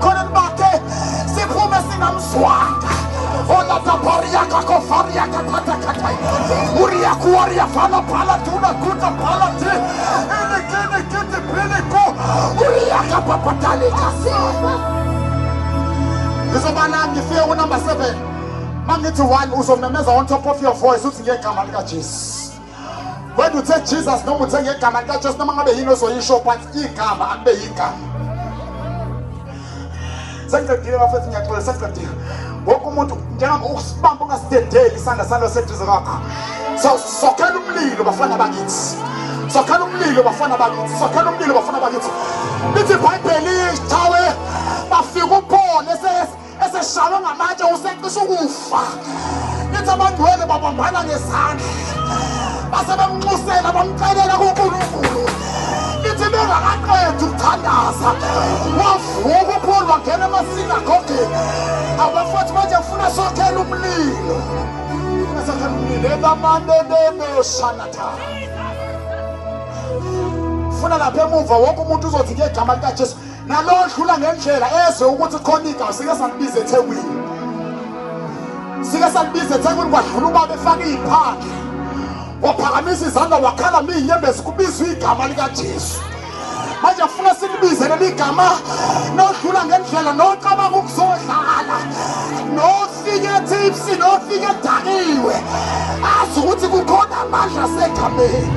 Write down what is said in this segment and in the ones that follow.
khona bakhe siphume singamswanga ola taparia kakofaria katata uria kuaria fala pala tuna kuta pala te ene kene kete peleko uria kapapatale kasi izobana ngifike ku number 7 mangithi 1 uzomemeza on top of your voice uthi ngegama lika Jesus. When you take Jesus noma uthe ngegama lika Jesus noma ngabe yini ozoyisho but igama akube igama. Sengicela bafethu ngiyacela sengicela wonke umuntu njengama usibamba ungasidedeli isandla salo seduze kwakho. Sokhela umlilo bafana bakithi. Sokhela umlilo bafana bakithi. Sokhela umlilo bafana bakithi. Lithi iBhayibheli isithawe bafika uPaul eseshawe ngamatshe useqisha ukufa. Lithi abangcwele babambana ngezandla. Base bemnxusela bamcelela kuNkulunkulu. Lithi bengakaqedi ukuthandaza wavuka uPaul wangena emasinagoge. Abafowethu manje ufuna sokhela umlilo. Ufuna sokhela umlilo ebamande besanatha. Ufuna lapha emuva wonke umuntu uzothi ngegama lika Jesu nalo odlula ngendlela ezwe ukuthi khona igama sike salibiza eThekwini. Sike salibiza eThekwini kwadlula ubaba efaka iphakhe. Waphakamisa izandla wakhala minyembezi kubizwa igama lika Jesu. Manje ufuna silibize leli gama nodlula ngendlela nocabanga ukuzodlala nofike tipsi nofike dakiwe azi ukuthi kukhona amandla asegameni.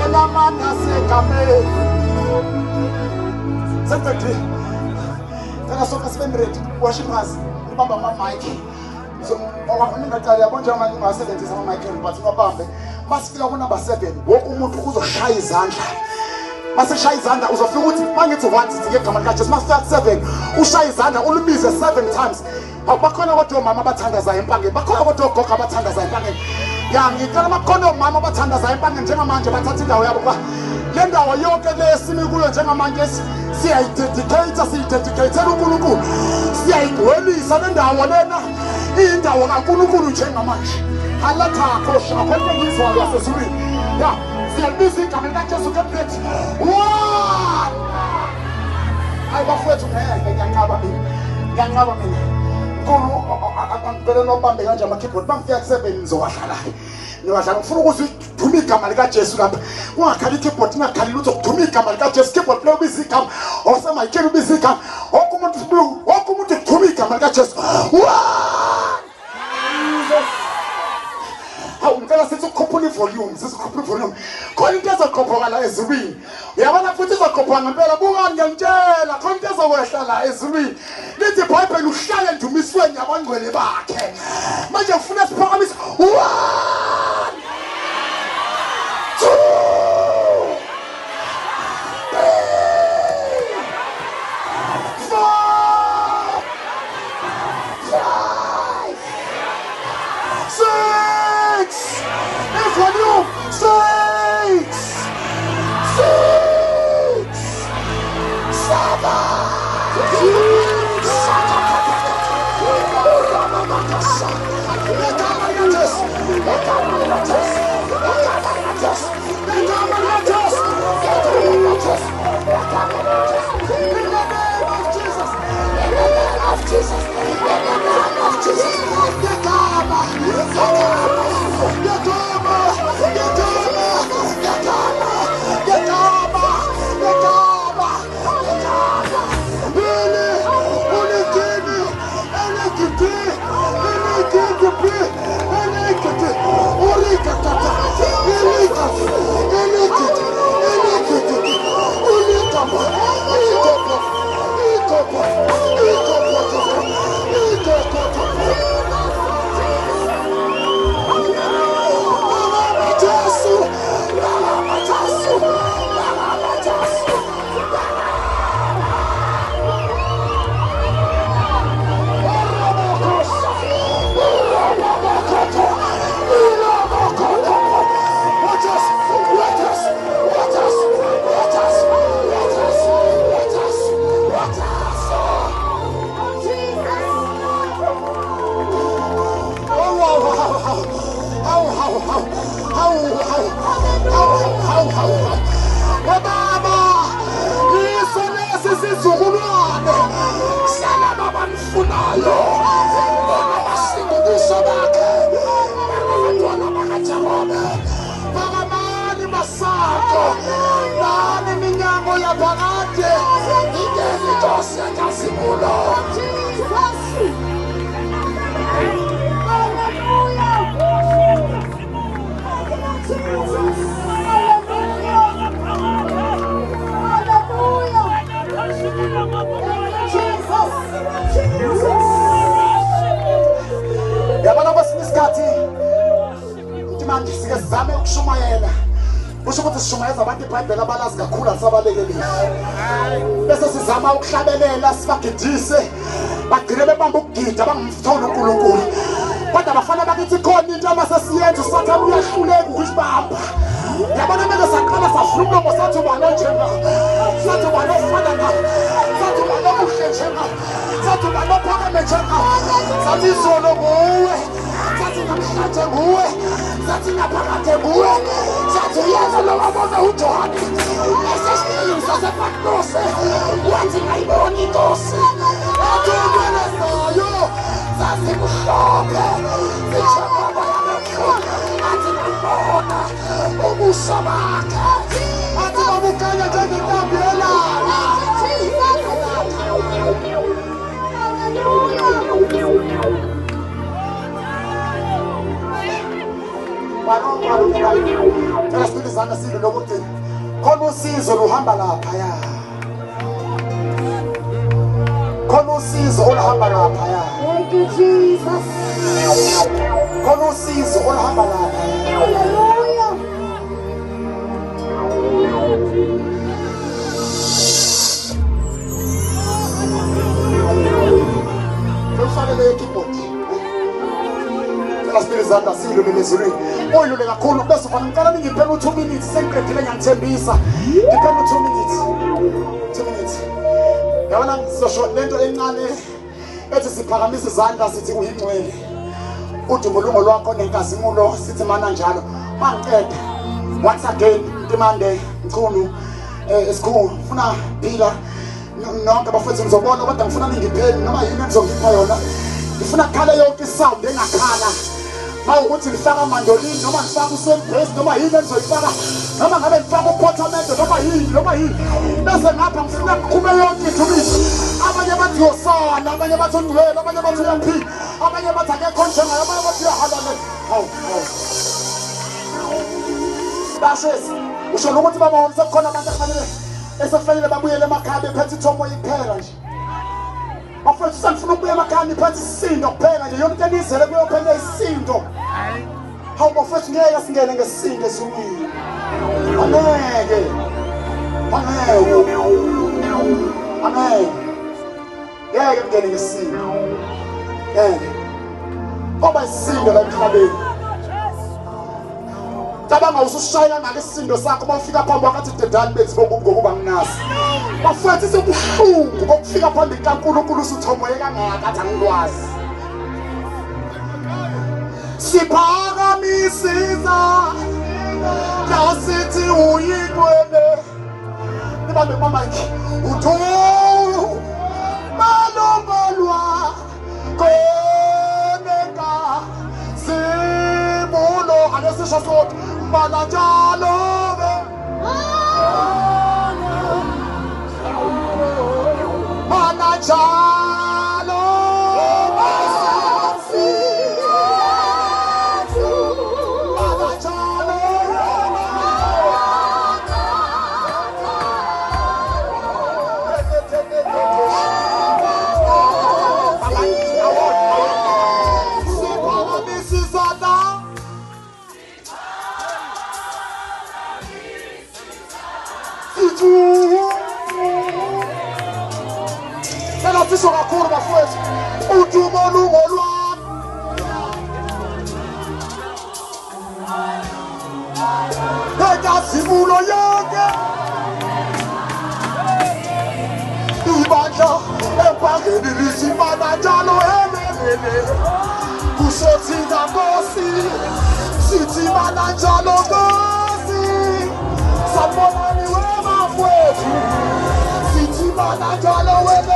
Ona amandla asegameni. Sentence. Kana soka spendrate worshipers ubamba ama mic. So ongafuna yabo njengoba ungasebenzisa ama mic but ubambe. Masifika ku number 7 wonke umuntu uzoshaya izandla. Masishaya izandla uzofika ukuthi mangithi 1 sithi ngegama lika Jesu masifika 7 ushaya izandla ulubize 7 times. Bakhona kodwa omama abathandazayo empangeni. Bakhona kodwa ogogo abathandazayo empangeni. Ya ngicela bakhona omama abathandazayo empangeni njengamanje bathatha indawo yabo kwa le ndawo yonke lesimi kuyo njengamanje siyayidedicate uNkulunkulu. Siyayigwelisa le ndawo lena indawo kaNkulunkulu njengamanje. Alathakho shakho ngizwa yasesulwini. Ya siyalibiza igama lika Jesu keprethi. Ayibafowethu ngiyanqaba mina. Nkulu akangibele nobambe kanje ama keyboard bangifika ku 7 ngizowadlala. Ngiwadlala ngifuna ukuthi uduma igama lika Jesu lapha. Ungakhali keyboard ungakhali lutho uduma igama lika Jesu keyboard play ubiza igama. Osema ikela ubiza igama. Wonke umuntu uduma igama lika Jesu. Ngicela sithi ukukhuphula volume. Khona into ezoqhophoka la ezulwini. Uyabona futhi izoqhophoka ngempela buka ngiyangitshela khona into ezokwehla la ezulwini. Lithi iBhayibheli uhlale endumisweni yabangcwele bakhe. Manje ufuna siphakamisa 1 Really? isikhathi manje sike sizame ukushumayela usho ukuthi sishumayeza abantu iBhayibheli abalazi kakhulu asabalekelile bese sizama ukuhlabelela sibagidise bagcine bebamba ukugida bangumthola uNkulunkulu kodwa bafana bakithi khona into amasesiyenza usathana uyahluleka ukuzibamba yabona manje saqala safuna umlomo sathi ubalo njenga sathi ubalo fana na sathi ubalo kuhle njenga sathi ubalo phakame njenga sathi izolo nguwe sathi namhlanje nguwe sathi naphakade nguwe sathi uyenza lo wabona uJohane esesiyisa sepatose wathi ngayibona inkosi athubele sayo sathi kuhlope sichaba yamekho athi ngibona ubuso bakhe athi babukanya njengentambi elala Tell us izandla silo lokuthi khona usizo luhamba lapha ya khona usizo oluhamba lapha ya thank you Jesus khona usizo oluhamba lapha hallelujah Kufanele ikipoti izandla silo lelezweni oyilule kakhulu bese ufana ngicela ningiphe 2 minutes sengiqedile ngiyamthembisa ngiphe 2 minutes 2 minutes yabona ngizosho lento encane ethi siphakamise izandla sithi uyingcwele udumo lungo lwakho nenkazimulo sithi mana njalo mangiqeda once again Timande Mchunu esikhulu ufuna bila nonke abafethu ngizobona kodwa ngifuna ningipheni noma yini engizongipha yona ngifuna khala yonke isound engakhala mawukuthi ngifaka mandolini noma ngifaka usembase noma yini engizoyifaka noma ngabe ngifaka uportamento noma yini bese ngapha ngifuna kuqhube yonke ithubisi abanye bathi yosana abanye bathi ungcwele abanye bathi uyaphila abanye bathi akekho njengayo abanye bathi uyahalala hawu bashesi usho ukuthi baba wonke kukhona abantu esefanele babuyele emakhaya bephethe ithomo iphela nje bafethu sanifuna ukubuya emakhaya niphethe isindo kuphela nje yonke into izele kuyophela isindo hawu bafethu ngeke singene ngesindo esumile angeke ngeke ngene ngesindo ngeke ngoba isindo la emhlabeni cabanga usushayela ngale isindo sakho bawufika phambi kwakhe dedali bethi ngokuba nginasi bafethu sekuhlungu kokufika phambi kaNkulunkulu usuthomoye kangaka athi angikwazi siphakamisiza yasithi uyingcwele nibambe mamaki uthu malombalwa koneka simulo anesisho sothi mana njalo mana njalo Sisho kakhulu bafowethu udumo lungo lwami nekazimulo yonke ibandla empangeni lithi mana njalo helele kusho thina Nkosi sithi mana njalo Nkosi sabonani wema mfowethu sithi mana njalo wena